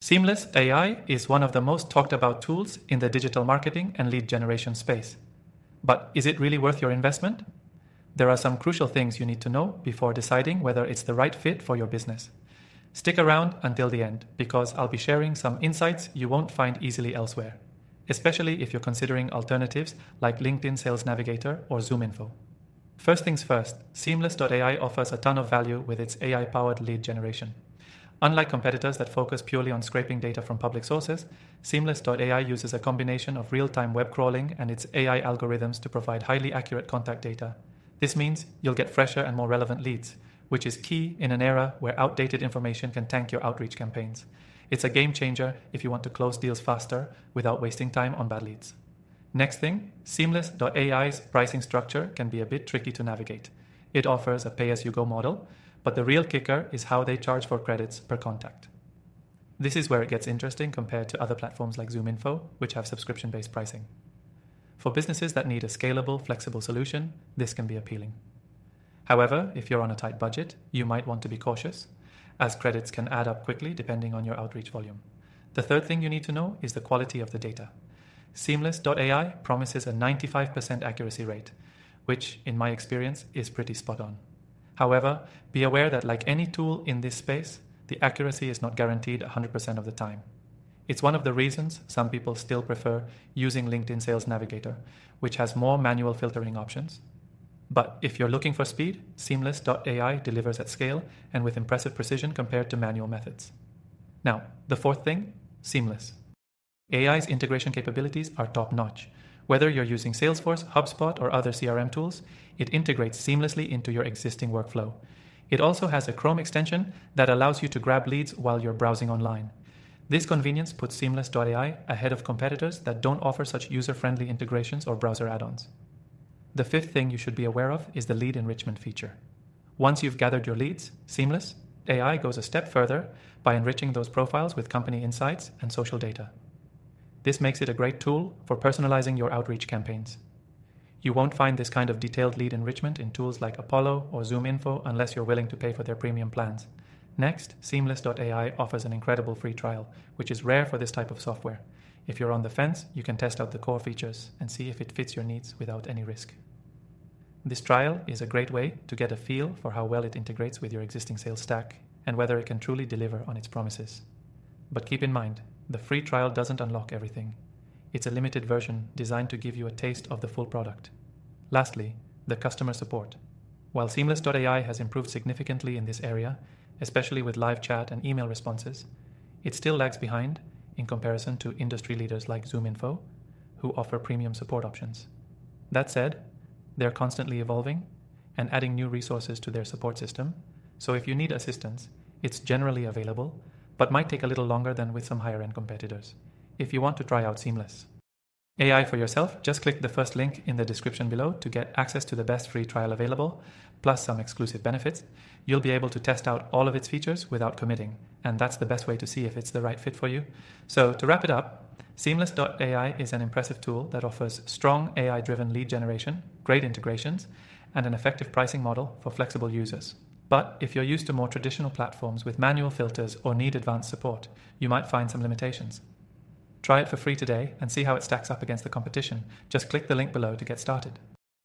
Seamless.AI is one of the most talked about tools in the digital marketing and lead generation space. But is it really worth your investment? There are some crucial things you need to know before deciding whether it's the right fit for your business. Stick around until the end because I'll be sharing some insights you won't find easily elsewhere, especially if you're considering alternatives like LinkedIn Sales Navigator or ZoomInfo. First things first, Seamless.AI offers a ton of value with its AI-powered lead generation. Unlike competitors that focus purely on scraping data from public sources, Seamless.AI uses a combination of real-time web crawling and its AI algorithms to provide highly accurate contact data. This means you'll get fresher and more relevant leads, which is key in an era where outdated information can tank your outreach campaigns. It's a game changer if you want to close deals faster without wasting time on bad leads. Next thing, Seamless.AI's pricing structure can be a bit tricky to navigate. It offers a pay-as-you-go model, but the real kicker is how they charge for credits per contact. This is where it gets interesting compared to other platforms like ZoomInfo, which have subscription-based pricing. For businesses that need a scalable, flexible solution, this can be appealing. However, if you're on a tight budget, you might want to be cautious, as credits can add up quickly depending on your outreach volume. The third thing you need to know is the quality of the data. Seamless.AI promises a 95% accuracy rate, which, in my experience, is pretty spot on. However, be aware that like any tool in this space, the accuracy is not guaranteed 100% of the time. It's one of the reasons some people still prefer using LinkedIn Sales Navigator, which has more manual filtering options. But if you're looking for speed, Seamless.AI delivers at scale and with impressive precision compared to manual methods. Now, the fourth thing, Seamless. AI's integration capabilities are top-notch. Whether you're using Salesforce, HubSpot, or other CRM tools, it integrates seamlessly into your existing workflow. It also has a Chrome extension that allows you to grab leads while you're browsing online. This convenience puts Seamless.AI ahead of competitors that don't offer such user-friendly integrations or browser add-ons. The fifth thing you should be aware of is the lead enrichment feature. Once you've gathered your leads, Seamless.AI goes a step further by enriching those profiles with company insights and social data. This makes it a great tool for personalizing your outreach campaigns. You won't find this kind of detailed lead enrichment in tools like Apollo or ZoomInfo unless you're willing to pay for their premium plans. Next, Seamless.AI offers an incredible free trial, which is rare for this type of software. If you're on the fence, you can test out the core features and see if it fits your needs without any risk. This trial is a great way to get a feel for how well it integrates with your existing sales stack and whether it can truly deliver on its promises. But keep in mind, the free trial doesn't unlock everything. It's a limited version designed to give you a taste of the full product. Lastly, the customer support. While Seamless.AI has improved significantly in this area, especially with live chat and email responses, it still lags behind in comparison to industry leaders like ZoomInfo, who offer premium support options. That said, they're constantly evolving and adding new resources to their support system, so if you need assistance, it's generally available, but might take a little longer than with some higher-end competitors. If you want to try out Seamless AI for yourself, just click the first link in the description below to get access to the best free trial available, plus some exclusive benefits. You'll be able to test out all of its features without committing, and that's the best way to see if it's the right fit for you. So to wrap it up, Seamless.AI is an impressive tool that offers strong AI-driven lead generation, great integrations, and an effective pricing model for flexible users. But if you're used to more traditional platforms with manual filters or need advanced support, you might find some limitations. Try it for free today and see how it stacks up against the competition. Just click the link below to get started.